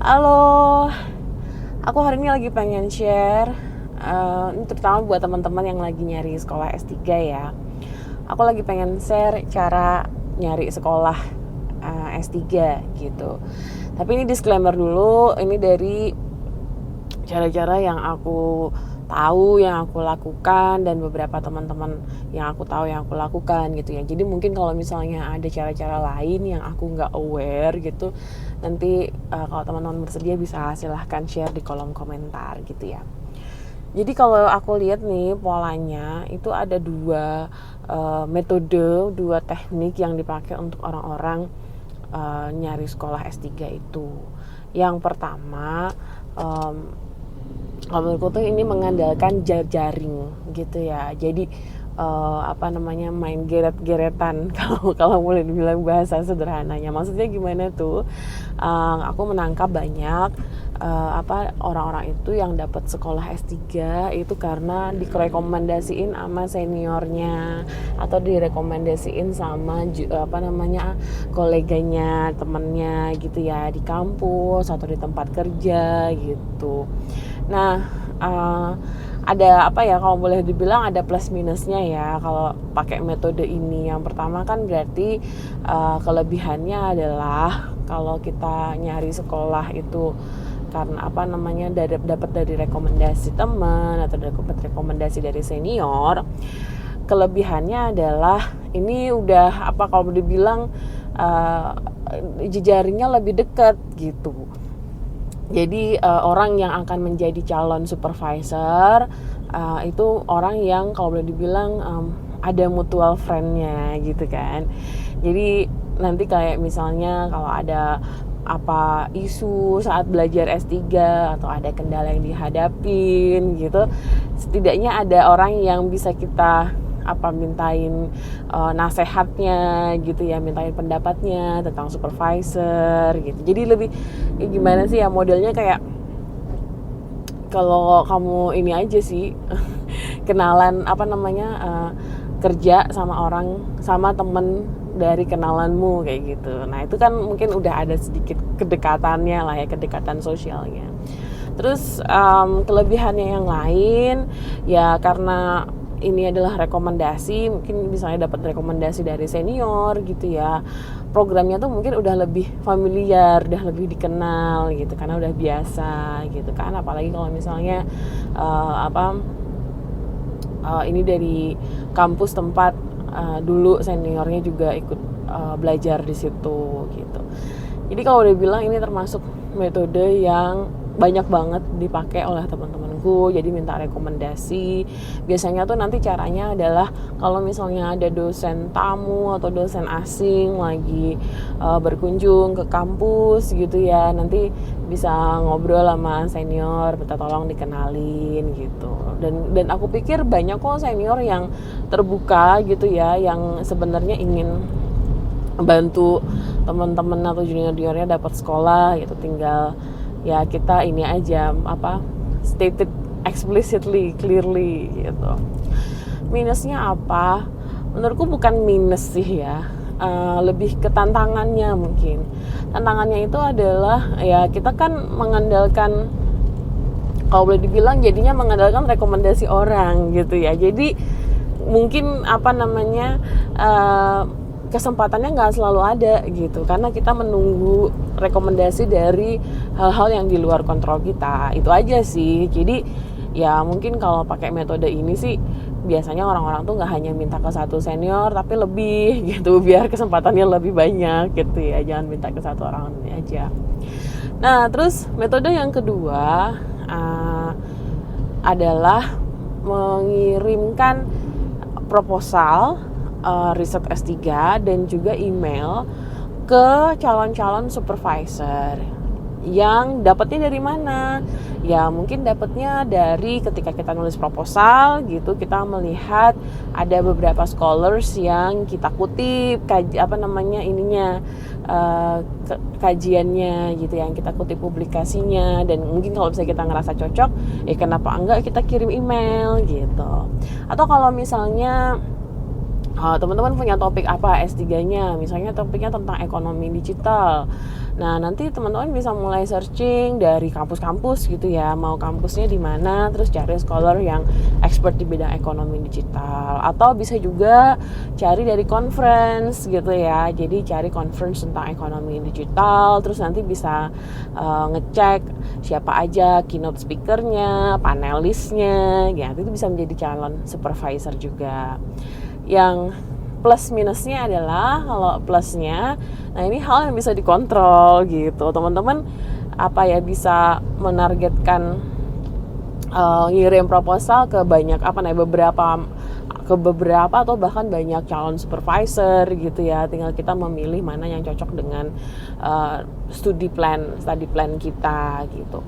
Halo, aku hari ini lagi pengen share, ini terutama buat teman-teman yang lagi nyari sekolah S3 ya. Aku lagi pengen share cara nyari sekolah S3 gitu. Tapi ini disclaimer dulu, ini dari cara-cara yang aku tahu, yang aku lakukan, dan beberapa teman-teman yang aku tahu yang aku lakukan gitu ya. Jadi mungkin kalau misalnya ada cara-cara lain yang aku nggak aware gitu, nanti kalau teman-teman bersedia bisa silahkan share di kolom komentar gitu ya. Jadi kalau aku lihat nih polanya itu ada dua metode, dua teknik yang dipakai untuk orang-orang nyari sekolah S3 itu. Yang pertama, kalau menurutku tuh ini mengandalkan jaring gitu ya. Jadi main geret-geretan kalau boleh dibilang bahasa sederhananya. Maksudnya gimana tuh? Aku menangkap banyak orang-orang itu yang dapat sekolah S3 itu karena direkomendasiin sama seniornya atau direkomendasiin sama koleganya, temennya gitu ya, di kampus atau di tempat kerja gitu. Nah, ada kalau boleh dibilang ada plus minusnya ya kalau pakai metode ini. Yang pertama kan berarti kelebihannya adalah kalau kita nyari sekolah itu karena dapat dari rekomendasi teman atau dapat rekomendasi dari senior. Kelebihannya adalah ini udah kalau dibilang jejaringnya lebih dekat gitu. Jadi orang yang akan menjadi calon supervisor itu orang yang kalau boleh dibilang ada mutual friend-nya gitu kan. Jadi nanti kayak misalnya kalau ada isu saat belajar S3 atau ada kendala yang dihadapin gitu, setidaknya ada orang yang bisa kita mintain nasehatnya gitu ya, mintain pendapatnya tentang supervisor gitu. Jadi lebih gimana sih ya, modelnya kayak kalau kamu ini aja sih kenalan kerja sama temen dari kenalanmu kayak gitu. Nah itu kan mungkin udah ada sedikit kedekatannya lah ya, kedekatan sosialnya. Terus kelebihannya yang lain ya, karena ini adalah rekomendasi, mungkin misalnya dapat rekomendasi dari senior gitu ya, programnya tuh mungkin udah lebih familiar, udah lebih dikenal gitu karena udah biasa gitu kan. Apalagi kalau misalnya ini dari kampus tempat dulu seniornya juga ikut belajar di situ gitu. Jadi kalau udah bilang ini termasuk metode yang banyak banget dipakai oleh teman-temanku. Jadi minta rekomendasi. Biasanya tuh nanti caranya adalah kalau misalnya ada dosen tamu atau dosen asing lagi berkunjung ke kampus gitu ya, nanti bisa ngobrol sama senior, minta tolong dikenalin gitu. Dan aku pikir banyak kok senior yang terbuka gitu ya, yang sebenarnya ingin bantu teman-teman atau junior-juniornya dapat sekolah gitu. Tinggal ya kita ini aja stated explicitly, clearly gitu. Minusnya apa? Menurutku bukan minus sih ya, lebih ke tantangannya mungkin. Tantangannya itu adalah ya kita kan mengandalkan, kalau boleh dibilang jadinya mengandalkan rekomendasi orang gitu ya. Jadi mungkin kesempatannya nggak selalu ada gitu, karena kita menunggu rekomendasi dari hal-hal yang di luar kontrol kita. Itu aja sih. Jadi ya mungkin kalau pakai metode ini sih biasanya orang-orang tuh nggak hanya minta ke satu senior tapi lebih gitu, biar kesempatannya lebih banyak gitu ya. Jangan minta ke satu orang ini aja. Nah terus metode yang kedua adalah mengirimkan proposal riset S3 dan juga email ke calon-calon supervisor. Yang dapatnya dari mana? Ya mungkin dapatnya dari ketika kita nulis proposal gitu, kita melihat ada beberapa scholars yang kita kutip kajiannya gitu, yang kita kutip publikasinya, dan mungkin kalau misalnya kita ngerasa cocok, kenapa enggak kita kirim email gitu. Atau kalau misalnya teman-teman punya topik apa S3-nya, misalnya topiknya tentang ekonomi digital. Nah, nanti teman-teman bisa mulai searching dari kampus-kampus gitu ya, mau kampusnya di mana, terus cari scholar yang expert di bidang ekonomi digital. Atau bisa juga cari dari conference gitu ya, jadi cari conference tentang ekonomi digital, terus nanti bisa ngecek siapa aja keynote speakernya, panelisnya, ya itu bisa menjadi calon supervisor juga. Yang plus minusnya adalah, kalau plusnya, nah ini hal yang bisa dikontrol gitu, teman-teman bisa menargetkan ngirim proposal ke beberapa atau bahkan banyak calon supervisor gitu ya, tinggal kita memilih mana yang cocok dengan study plan kita gitu.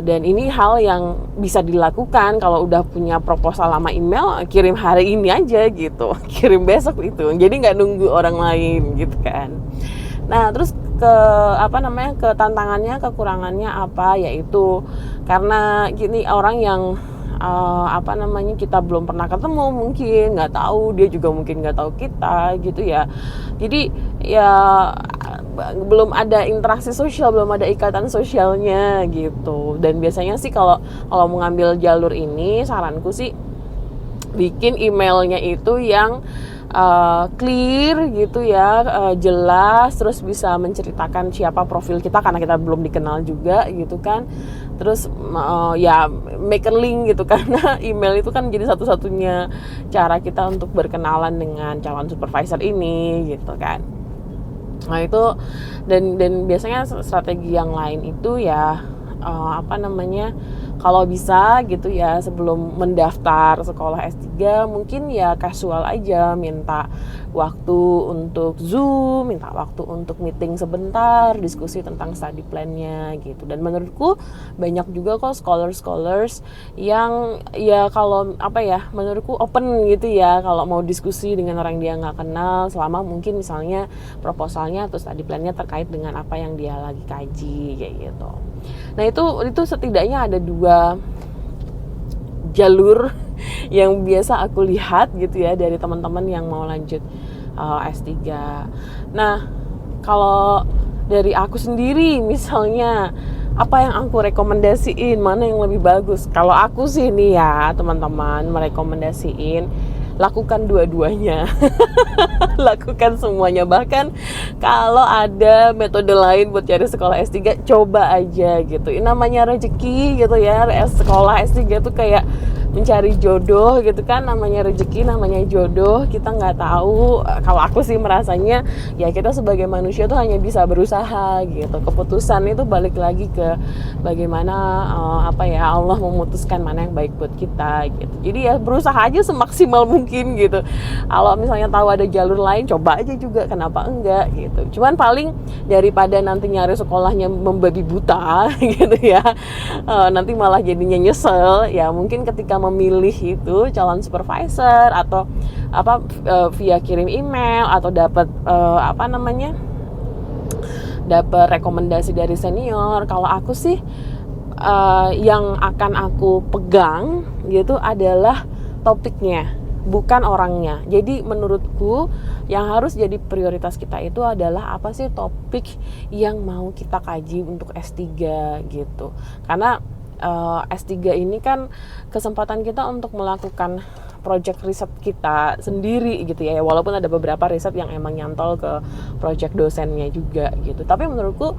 Dan ini hal yang bisa dilakukan kalau udah punya proposal lama email, kirim hari ini aja gitu, kirim besok itu, jadi nggak nunggu orang lain gitu kan. Nah, terus ke tantangannya, kekurangannya apa, yaitu karena gini, orang yang kita belum pernah ketemu, mungkin nggak tahu, dia juga mungkin nggak tahu kita gitu ya, jadi ya belum ada interaksi sosial, belum ada ikatan sosialnya gitu. Dan biasanya sih kalau mengambil jalur ini, saranku sih bikin emailnya itu yang clear gitu ya, jelas, terus bisa menceritakan siapa profil kita karena kita belum dikenal juga gitu kan. Terus ya make a link gitu, karena email itu kan jadi satu-satunya cara kita untuk berkenalan dengan calon supervisor ini gitu kan. Nah itu, dan biasanya strategi yang lain itu ya kalau bisa gitu ya, sebelum mendaftar sekolah S3 mungkin ya casual aja, minta waktu untuk Zoom, minta waktu untuk meeting sebentar, diskusi tentang study plan-nya gitu. Dan menurutku banyak juga kok scholars yang ya menurutku open gitu ya, kalau mau diskusi dengan orang dia nggak kenal, selama mungkin misalnya proposalnya atau study plan-nya terkait dengan apa yang dia lagi kaji kayak gitu. Nah itu setidaknya ada 2 jalur yang biasa aku lihat gitu ya dari teman-teman yang mau lanjut S3. Nah, kalau dari aku sendiri misalnya, apa yang aku rekomendasiin, mana yang lebih bagus? Kalau aku sih nih ya teman-teman, merekomendasiin lakukan dua-duanya. Lakukan semuanya, bahkan kalau ada metode lain buat cari sekolah S3, coba aja gitu. Ini namanya rezeki gitu ya, sekolah S3 tuh kayak mencari jodoh gitu kan, namanya rezeki, namanya jodoh, kita nggak tahu. Kalau aku sih merasanya ya kita sebagai manusia tuh hanya bisa berusaha gitu, keputusan itu balik lagi ke bagaimana Allah memutuskan mana yang baik buat kita gitu. Jadi ya berusaha aja semaksimal mungkin gitu. Kalau misalnya tahu ada jalur lain, coba aja juga, kenapa enggak gitu. Cuman paling daripada nanti nyari sekolahnya membabi buta gitu ya, nanti malah jadinya nyesel ya, mungkin ketika memilih itu calon supervisor atau via kirim email atau dapat dapat rekomendasi dari senior, kalau aku sih yang akan aku pegang gitu adalah topiknya, bukan orangnya. Jadi menurutku yang harus jadi prioritas kita itu adalah apa sih topik yang mau kita kaji untuk S3 gitu. Karena S3 ini kan kesempatan kita untuk melakukan project riset kita sendiri gitu ya, walaupun ada beberapa riset yang emang nyantol ke project dosennya juga gitu. Tapi menurutku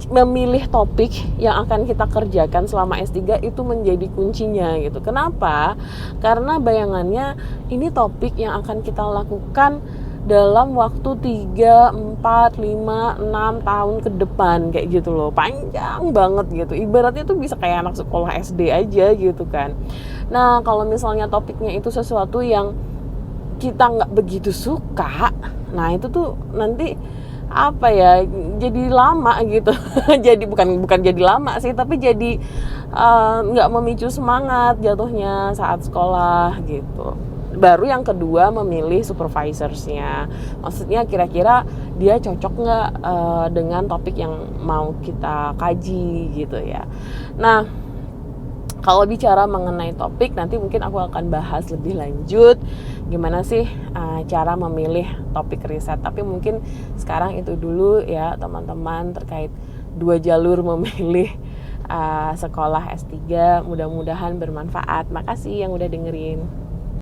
memilih topik yang akan kita kerjakan selama S3 itu menjadi kuncinya gitu. Kenapa? Karena bayangannya ini topik yang akan kita lakukan dalam waktu 3, 4, 5, 6 tahun ke depan kayak gitu loh, panjang banget gitu, ibaratnya tuh bisa kayak anak sekolah SD aja gitu kan. Nah kalau misalnya topiknya itu sesuatu yang kita nggak begitu suka, nah itu tuh nanti jadi lama gitu. Jadi bukan jadi lama sih, tapi jadi nggak memicu semangat jatuhnya saat sekolah gitu. Baru yang kedua, memilih supervisorsnya, maksudnya kira-kira dia cocok nggak dengan topik yang mau kita kaji gitu ya. Nah Kalau bicara mengenai topik, nanti mungkin aku akan bahas lebih lanjut gimana sih cara memilih topik riset. Tapi mungkin sekarang itu dulu ya teman-teman terkait 2 jalur memilih sekolah S3. Mudah-mudahan bermanfaat. Makasih yang udah dengerin.